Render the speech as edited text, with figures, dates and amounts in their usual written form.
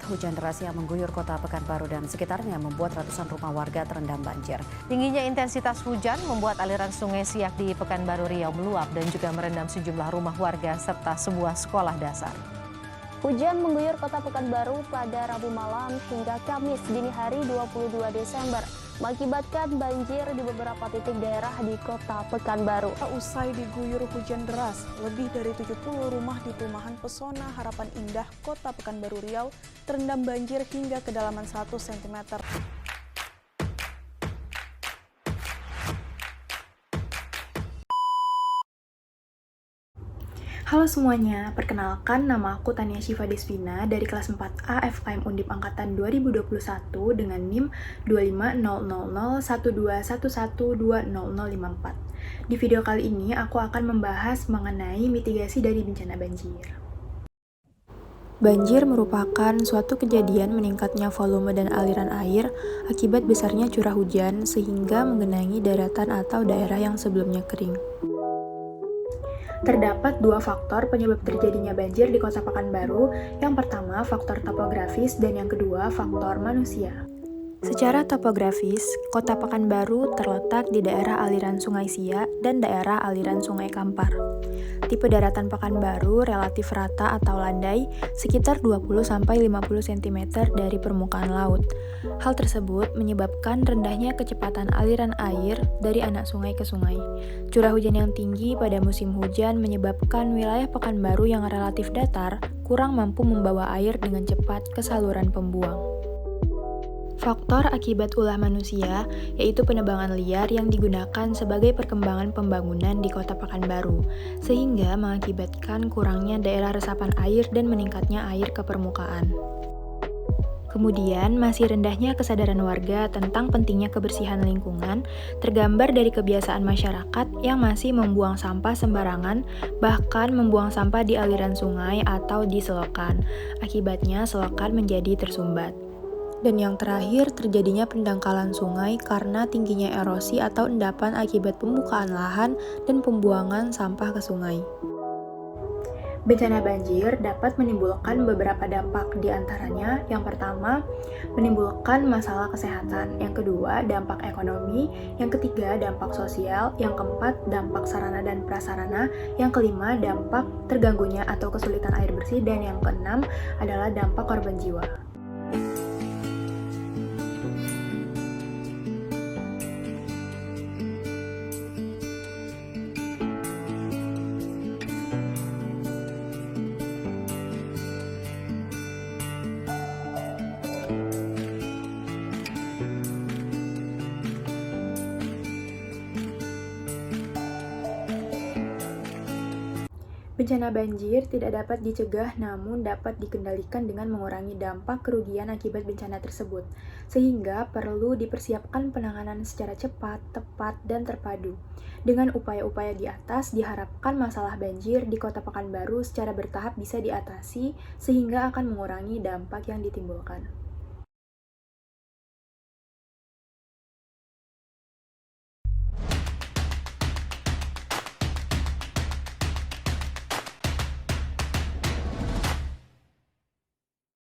hujan deras yang mengguyur kota Pekanbaru dan sekitarnya membuat ratusan rumah warga terendam banjir. Tingginya intensitas hujan membuat aliran Sungai Siak di Pekanbaru Riau meluap dan juga merendam sejumlah rumah warga serta sebuah sekolah dasar. Hujan mengguyur kota Pekanbaru pada Rabu malam hingga Kamis dini hari 22 Desember mengakibatkan banjir di beberapa titik daerah di kota Pekanbaru. Usai diguyur hujan deras, lebih dari 70 rumah di perumahan Pesona Harapan Indah, kota Pekanbaru Riau terendam banjir hingga kedalaman 100 cm. Halo semuanya, perkenalkan nama aku Tania Syifa Desvina dari kelas 4A FKM Undip Angkatan 2021 dengan NIM 2500012112054. Di video kali ini aku akan membahas mengenai mitigasi dari bencana banjir. Banjir merupakan suatu kejadian meningkatnya volume dan aliran air akibat besarnya curah hujan sehingga menggenangi daratan atau daerah yang sebelumnya kering. Terdapat dua faktor penyebab terjadinya banjir di Kota Pekanbaru. Yang pertama, faktor topografis, dan yang kedua, faktor manusia. Secara topografis, Kota Pekanbaru terletak di daerah aliran Sungai Siak dan daerah aliran Sungai Kampar. Tipe daratan Pekanbaru relatif rata atau landai, sekitar 20-50 cm dari permukaan laut. Hal tersebut menyebabkan rendahnya kecepatan aliran air dari anak sungai ke sungai. Curah hujan yang tinggi pada musim hujan menyebabkan wilayah Pekanbaru yang relatif datar kurang mampu membawa air dengan cepat ke saluran pembuang. Faktor akibat ulah manusia, yaitu penebangan liar yang digunakan sebagai perkembangan pembangunan di Kota Pekanbaru, sehingga mengakibatkan kurangnya daerah resapan air dan meningkatnya air ke permukaan. Kemudian, masih rendahnya kesadaran warga tentang pentingnya kebersihan lingkungan, tergambar dari kebiasaan masyarakat yang masih membuang sampah sembarangan, bahkan membuang sampah di aliran sungai atau di selokan. Akibatnya, selokan menjadi tersumbat. Dan yang terakhir, terjadinya pendangkalan sungai karena tingginya erosi atau endapan akibat pembukaan lahan dan pembuangan sampah ke sungai. Bencana banjir dapat menimbulkan beberapa dampak, di antaranya yang pertama, menimbulkan masalah kesehatan, yang kedua, dampak ekonomi, yang ketiga, dampak sosial, yang keempat, dampak sarana dan prasarana, yang kelima, dampak terganggunya atau kesulitan air bersih, dan yang keenam adalah dampak korban jiwa. Bencana banjir tidak dapat dicegah namun dapat dikendalikan dengan mengurangi dampak kerugian akibat bencana tersebut, sehingga perlu dipersiapkan penanganan secara cepat, tepat, dan terpadu. Dengan upaya-upaya di atas, diharapkan masalah banjir di Kota Pekanbaru secara bertahap bisa diatasi sehingga akan mengurangi dampak yang ditimbulkan.